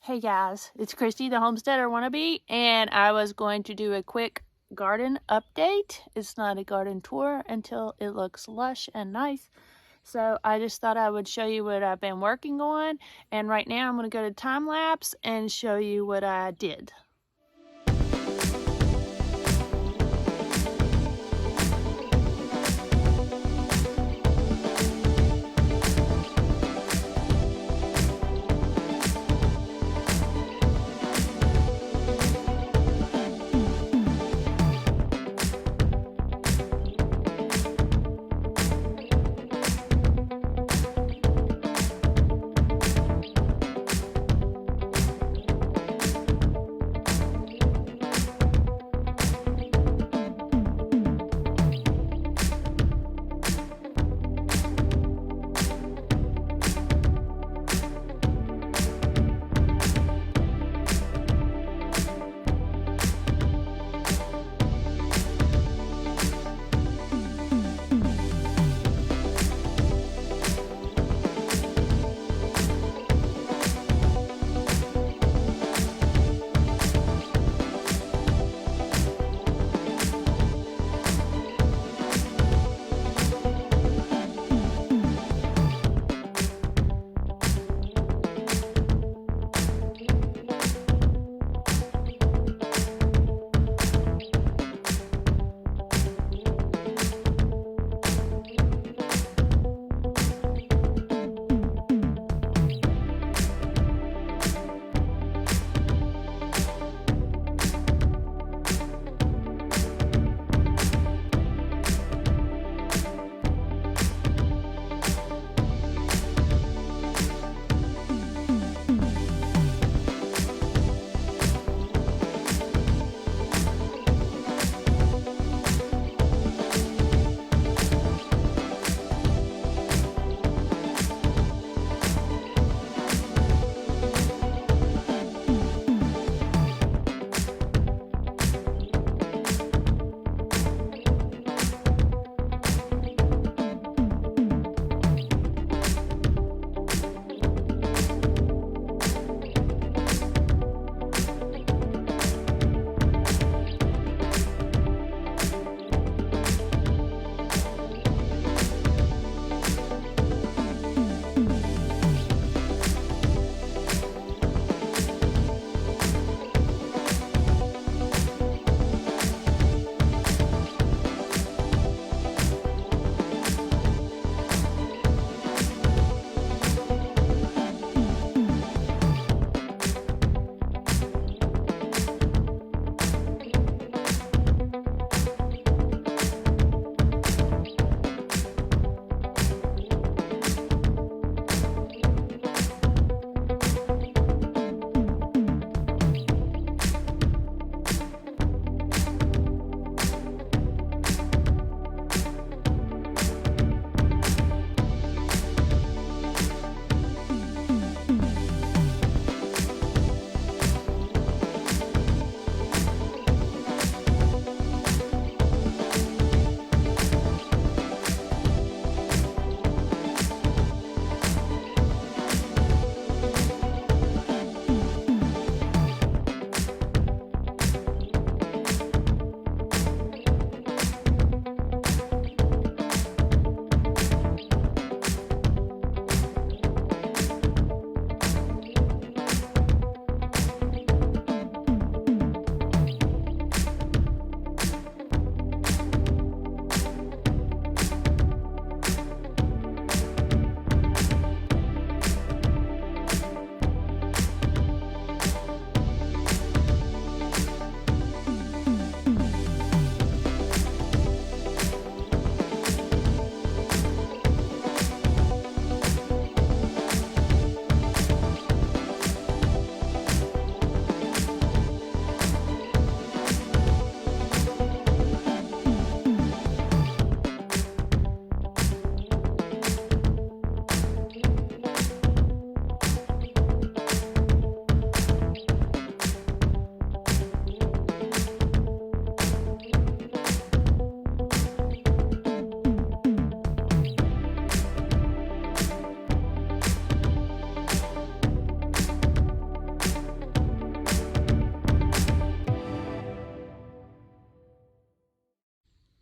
Hey guys, it's Christy, the homesteader wannabe, and I was going to do a quick garden update. It's not a garden tour until it looks lush and nice. So I just thought I would show you what I've been working on, and right now I'm going to go to time lapse and show you what I did.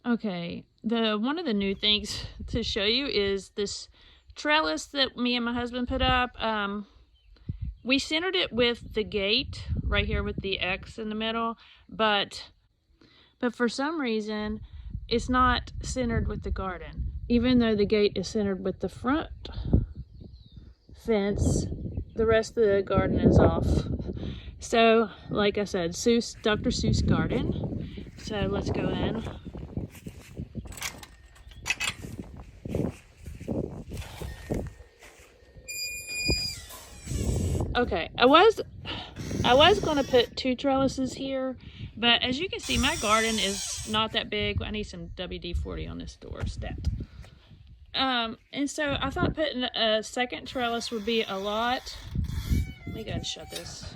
Okay, one of the new things to show you is this trellis that me and my husband put up. We centered it with the gate right here with the X in the middle, but for some reason it's not centered with the garden. Even though the gate is centered with the front fence, the rest of the garden is off. So, like I said, Dr. Seuss garden. So let's go in. Okay, I was gonna put 2 trellises here, but as you can see, my garden is not that big. I need some WD-40 on this door stat. And so I thought putting a second trellis would be a lot. Let me go and shut this.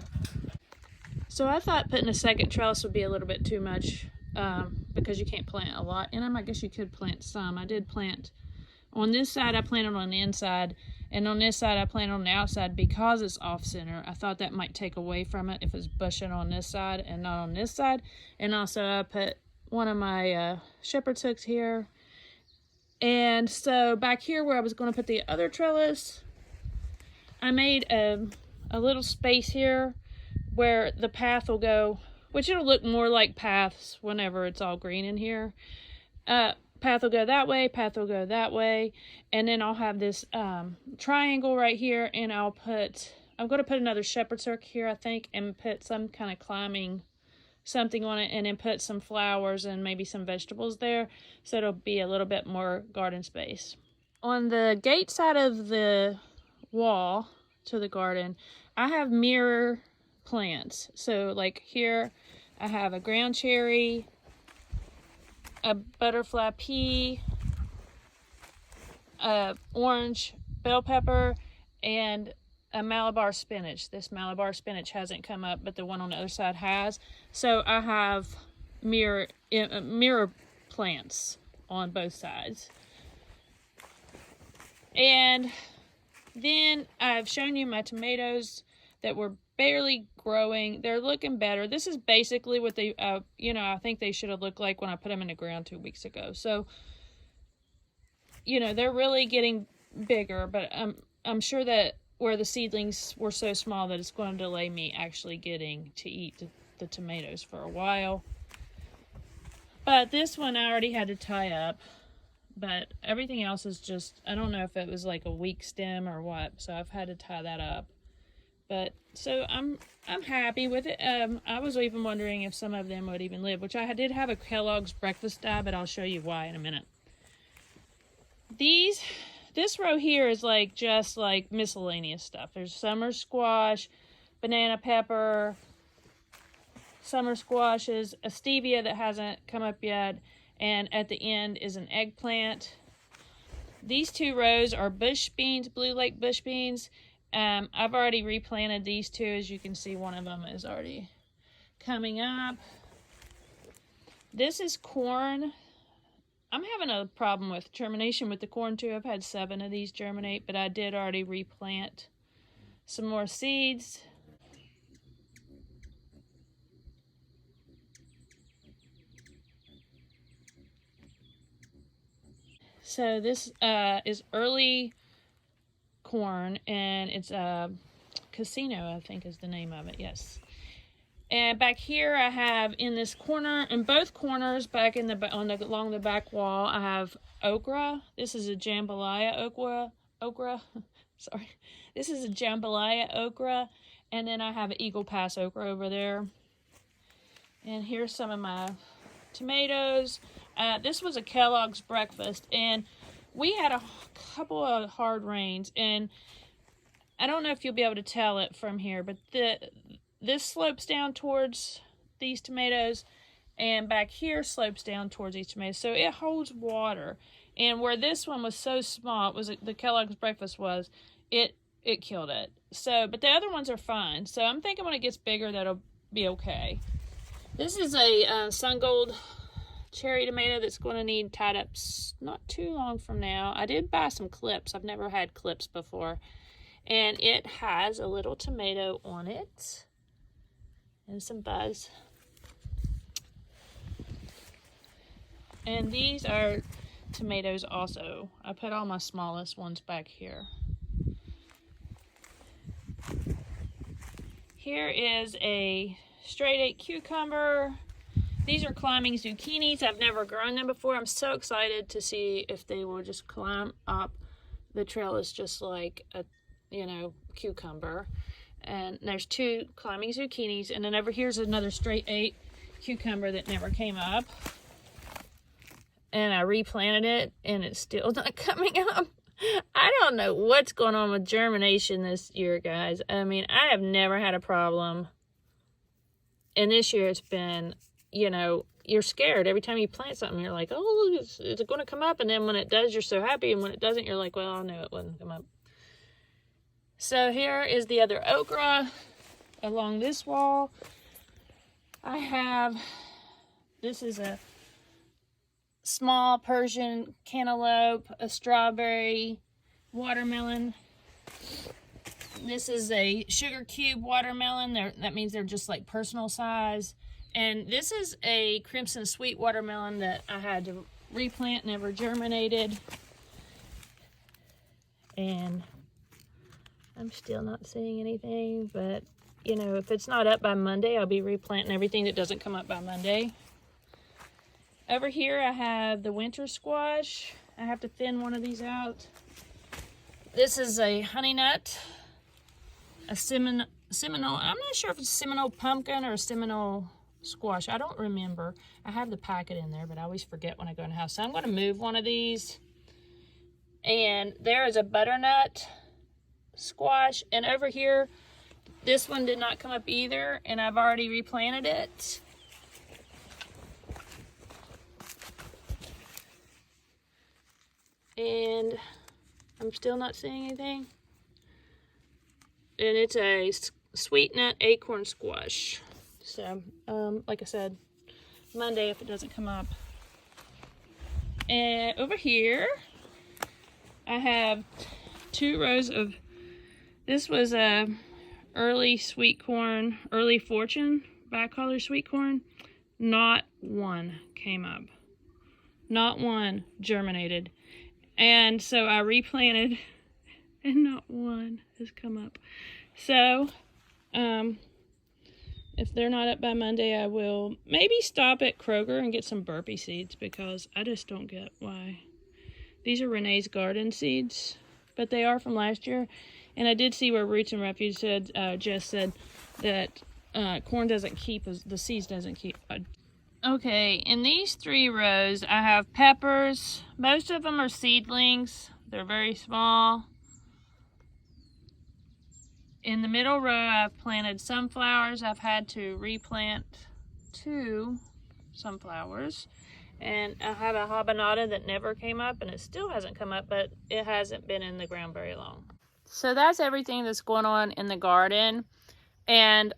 So I thought putting a second trellis would be a little bit too much, because you can't plant a lot in them. I guess you could plant some. I did plant on this side. I planted on the inside, and on this side I planted on the outside because it's off center. I thought that might take away from it if it's bushing on this side and not on this side. And also I put one of my shepherd's hooks here. And so back here where I was going to put the other trellis, I made a little space here where the path will go, which it'll look more like paths whenever it's all green in here. Path will go that way, path will go that way, and then I'll have this triangle right here, and I'm going to put another shepherd's hook here, I think, and put some kind of climbing something on it, and then put some flowers and maybe some vegetables there, so it'll be a little bit more garden space. On the gate side of the wall to the garden, I have mirror plants. So like here I have a ground cherry, a butterfly pea, a orange bell pepper, and a Malabar spinach. This Malabar spinach hasn't come up, but the one on the other side has. So I have mirror plants on both sides. And then I've shown you my tomatoes that were barely growing. They're looking better. This is basically what they, I think they should have looked like when I put them in the ground 2 weeks ago. So, they're really getting bigger, but I'm sure that where the seedlings were so small that it's going to delay me actually getting to eat the tomatoes for a while. But this one I already had to tie up, but everything else is just, I don't know if it was like a weak stem or what, so I've had to tie that up. But so I'm happy with it. I was even wondering if some of them would even live, which I did have a Kellogg's breakfast die, but I'll show you why in a minute. This row here is just like miscellaneous stuff. There's summer squash, banana pepper, summer squashes, a stevia that hasn't come up yet, and at the end is an eggplant. These 2 rows are bush beans, Blue Lake bush beans. I've already replanted these 2. As you can see, one of them is already coming up. This is corn. I'm having a problem with germination with the corn too. I've had 7 of these germinate, but I did already replant some more seeds. So this is early corn, and it's Casino, I think is the name of it. Yes. And back here I have in this corner, in both corners, back in along the back wall, I have okra. This is a jambalaya okra. Sorry. This is a jambalaya okra, and then I have an Eagle Pass okra over there. And here's some of my tomatoes. This was a Kellogg's breakfast, and we had a couple of hard rains, and I don't know if you'll be able to tell it from here, but this slopes down towards these tomatoes, and back here slopes down towards these tomatoes, so it holds water. And where this one was so small, it was the Kellogg's breakfast was, it killed it. So, but the other ones are fine. So I'm thinking when it gets bigger, that'll be okay. This is a Sun Gold cherry tomato that's going to need tied up not too long from now. I did buy some clips. I've never had clips before. And it has a little tomato on it and some buds. And these are tomatoes also. I put all my smallest ones back here. Here is a straight 8 cucumber. These are climbing zucchinis. I've never grown them before. I'm so excited to see if they will just climb up the trellis just like a, cucumber. And there's 2 climbing zucchinis. And then over here's another straight 8 cucumber that never came up. And I replanted it and it's still not coming up. I don't know what's going on with germination this year, guys. I mean, I have never had a problem. And this year it's been, you're scared. Every time you plant something, you're like, oh, is it going to come up? And then when it does, you're so happy. And when it doesn't, you're like, well, I knew it wouldn't come up. So here is the other okra along this wall. This is a small Persian cantaloupe, a strawberry, watermelon. This is a sugar cube watermelon. That means they're just like personal size. And this is a crimson sweet watermelon that I had to replant, never germinated. And I'm still not seeing anything, but if it's not up by Monday, I'll be replanting everything that doesn't come up by Monday. Over here, I have the winter squash. I have to thin one of these out. This is a honey nut, a Seminole. I'm not sure if it's a Seminole pumpkin or a Seminole squash. I don't remember. I have the packet in there, but I always forget when I go in the house. So I'm going to move one of these. And there is a butternut squash. And over here, this one did not come up either, and I've already replanted it. And I'm still not seeing anything. And it's a sweet nut acorn squash. So, like I said, Monday if it doesn't come up. And over here, I have 2 rows of, this was a early sweet corn, early fortune bicolor sweet corn. Not one came up. Not one germinated. And so I replanted and not one has come up. So, if they're not up by Monday, I will maybe stop at Kroger and get some burpee seeds because I just don't get why. These are Renee's Garden seeds, but they are from last year. And I did see where Roots and Refuge said, Jess said that corn doesn't keep, the seeds doesn't keep. Okay, in these 3 rows, I have peppers. Most of them are seedlings. They're very small. In the middle row, I've planted sunflowers. I've had to replant 2 sunflowers. And I have a habanada that never came up, and it still hasn't come up, but it hasn't been in the ground very long. So that's everything that's going on in the garden. And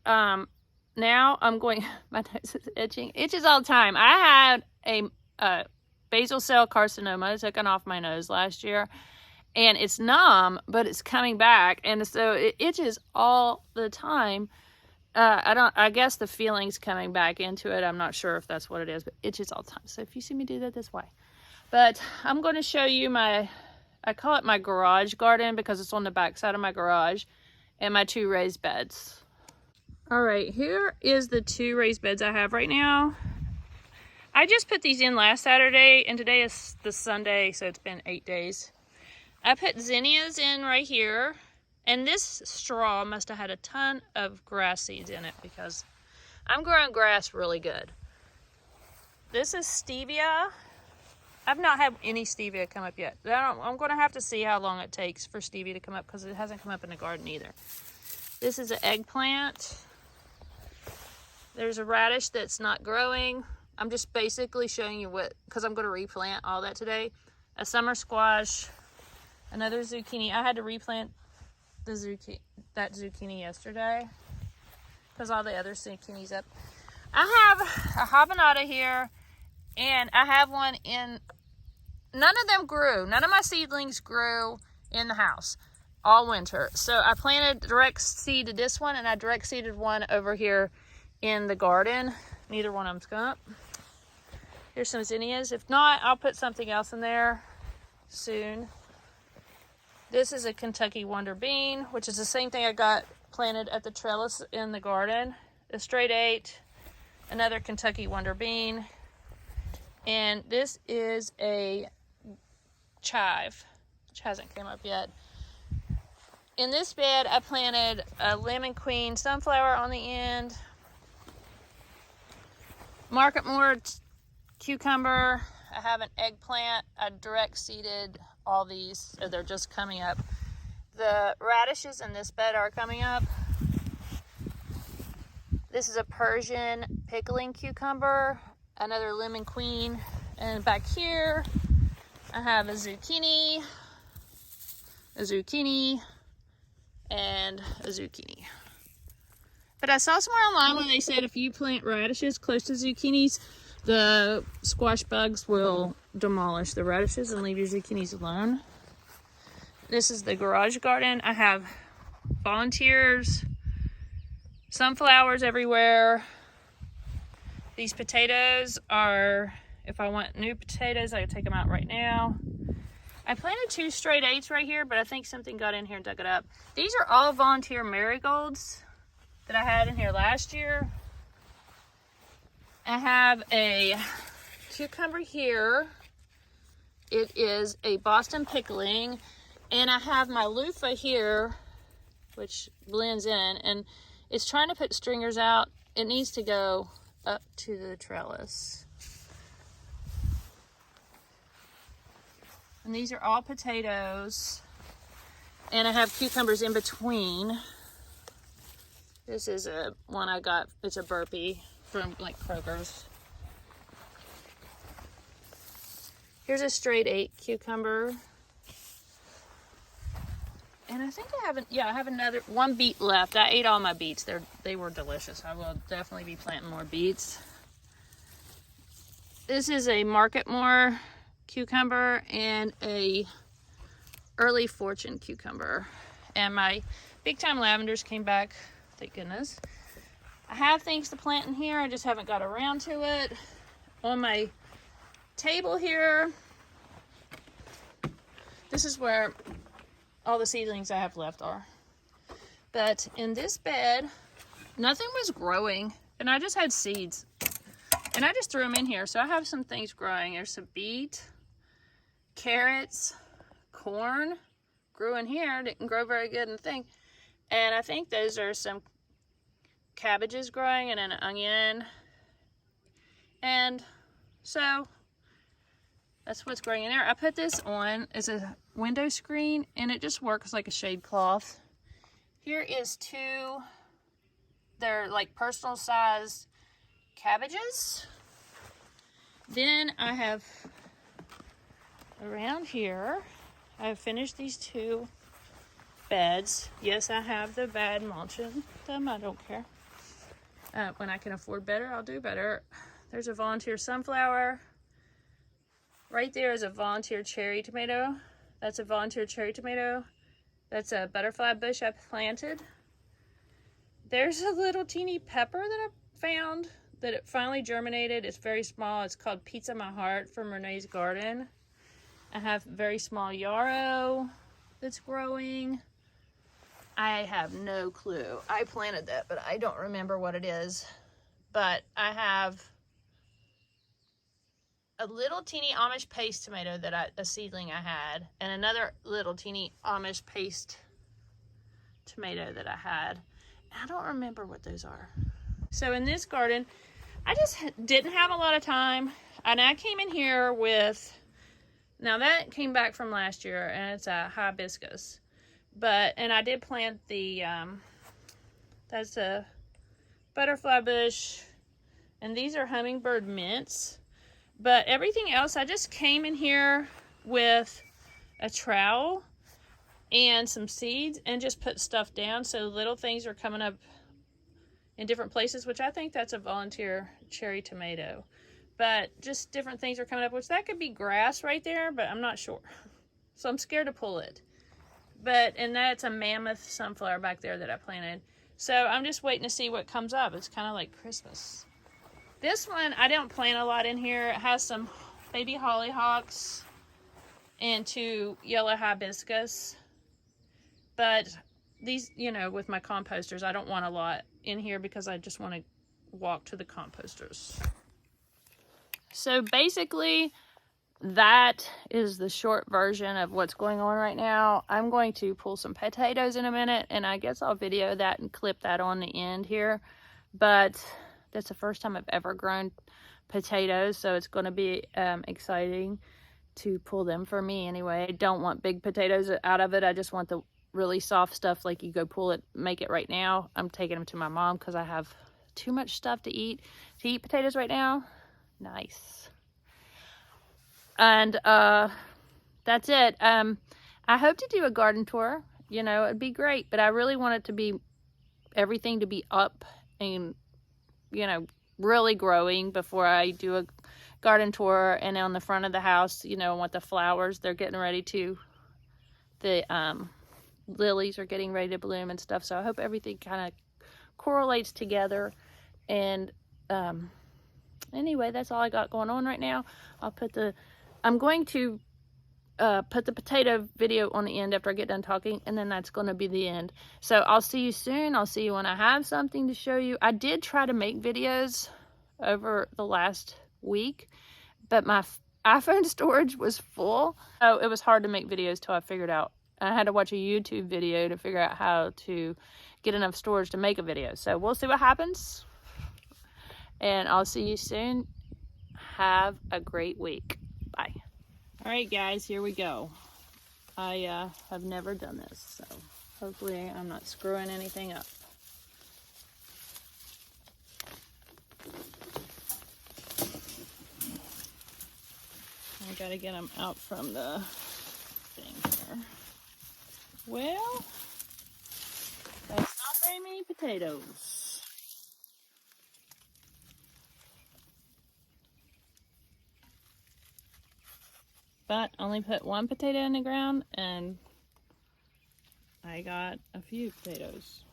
now I'm going, my nose is itching. Itches all the time. I had a basal cell carcinoma taken off my nose last year. And it's numb, but it's coming back. And so it itches all the time. I guess the feeling's coming back into it. I'm not sure if that's what it is, but it itches all the time. So if you see me do that, that's why. But I'm going to show you I call it my garage garden because it's on the back side of my garage, and my 2 raised beds. All right, here is the 2 raised beds I have right now. I just put these in last Saturday, and today is the Sunday, so it's been 8 days. I put zinnias in right here, and this straw must have had a ton of grass seeds in it because I'm growing grass really good. This is stevia. I've not had any stevia come up yet. I'm going to have to see how long it takes for stevia to come up because it hasn't come up in the garden either. This is an eggplant. There's a radish that's not growing. I'm just basically showing you because I'm going to replant all that today. A summer squash. Another zucchini. I had to replant that zucchini yesterday because all the other zucchini's up. I have a habanada here, and I have one in. None of them grew. None of my seedlings grew in the house all winter. So I direct seeded this one, and I direct seeded one over here in the garden. Neither one of them's come up. Here's some zinnias. If not, I'll put something else in there soon. This is a Kentucky Wonder Bean, which is the same thing I got planted at the trellis in the garden. A straight 8, another Kentucky Wonder Bean, and this is a chive, which hasn't come up yet. In this bed, I planted a Lemon Queen sunflower on the end, Marketmore cucumber. I have an eggplant. I direct seeded all these, so they're just coming up. The radishes in this bed are coming up. This is a Persian pickling cucumber, another Lemon Queen, and back here I have a zucchini, and a zucchini. But I saw somewhere online where they said if you plant radishes close to zucchinis, the squash bugs will demolish the radishes and leave your zucchinis alone. This is the garage garden. I have volunteers, sunflowers everywhere. These potatoes are, if I want new potatoes, I can take them out right now. I planted 2 straight 8s right here, but I think something got in here and dug it up. These are all volunteer marigolds that I had in here last year. I have a cucumber here. It is a Boston pickling, and I have my loofah here, which blends in, and it's trying to put stringers out. It needs to go up to the trellis. And these are all potatoes, and I have cucumbers in between. This is one I got, it's a burpee from like Kroger's. Here's a straight 8 cucumber. And I think I have another 1 beet left. I ate all my beets. They were delicious. I will definitely be planting more beets. This is a Marketmore cucumber and a Early Fortune cucumber. And my Big Time lavenders came back, thank goodness. I have things to plant in here, I just haven't got around to it. On my table here, this is where all the seedlings I have left are. But in this bed, nothing was growing, and I just had seeds. And I just threw them in here, so I have some things growing. There's some beet, carrots, corn grew in here, didn't grow very good in the thing. And I think those are some cabbages growing and an onion. And so that's what's growing in there. I put this on as a window screen, and it just works like a shade cloth. Here is 2, they're like personal size cabbages. Then I have around here, I've finished these 2 beds. Yes, I have the bad mulching them. I don't care. When I can afford better, I'll do better. There's a volunteer sunflower. Right there is a volunteer cherry tomato. That's a volunteer cherry tomato. That's a butterfly bush I planted. There's a little teeny pepper that I found that it finally germinated. It's very small. It's called Pizza My Heart from Renee's Garden. I have very small yarrow that's growing. I have no clue. I planted that, but I don't remember what it is. But I have a little teeny Amish paste tomato that a seedling I had, and another little teeny Amish paste tomato that I had. I don't remember what those are. So in this garden, I just didn't have a lot of time, and I came in here with, now that came back from last year, and it's a hibiscus. And I did plant the, that's a butterfly bush, and these are hummingbird mints. But everything else, I just came in here with a trowel and some seeds and just put stuff down, so little things are coming up in different places, which I think that's a volunteer cherry tomato. But just different things are coming up, which that could be grass right there, but I'm not sure. So I'm scared to pull it. And that's a mammoth sunflower back there that I planted. So I'm just waiting to see what comes up. It's kind of like Christmas. This one, I don't plant a lot in here. It has some baby hollyhocks and 2 yellow hibiscus. But these, you know, with my composters, I don't want a lot in here because I just want to walk to the composters. So basically, that is the short version of what's going on right now. I'm going to pull some potatoes in a minute, and I guess I'll video that and clip that on the end here. But that's the first time I've ever grown potatoes, so it's going to be exciting to pull them for me anyway. I don't want big potatoes out of it. I just want the really soft stuff, like you go pull it, make it right now. I'm taking them to my mom because I have too much stuff to eat potatoes right now. Nice. And that's it. I hope to do a garden tour. You know, it'd be great, but I really want it to be, everything to be up and, you know, really growing before I do a garden tour. And on the front of the house, you know, I want the flowers, they're getting ready to, the lilies are getting ready to bloom and stuff. So I hope everything kind of correlates together. And anyway, that's all I got going on right now. I'm going to put the potato video on the end after I get done talking, and then that's going to be the end. So I'll see you soon. I'll see you when I have something to show you. I did try to make videos over the last week, but my iPhone storage was full. So it was hard to make videos till I figured out. I had to watch a YouTube video to figure out how to get enough storage to make a video. So we'll see what happens. And I'll see you soon. Have a great week. Bye. All right, guys, here we go. I have never done this, so hopefully I'm not screwing anything up. I gotta get them out from the thing here. Well, that's not very many potatoes. But only put 1 potato in the ground, and I got a few potatoes.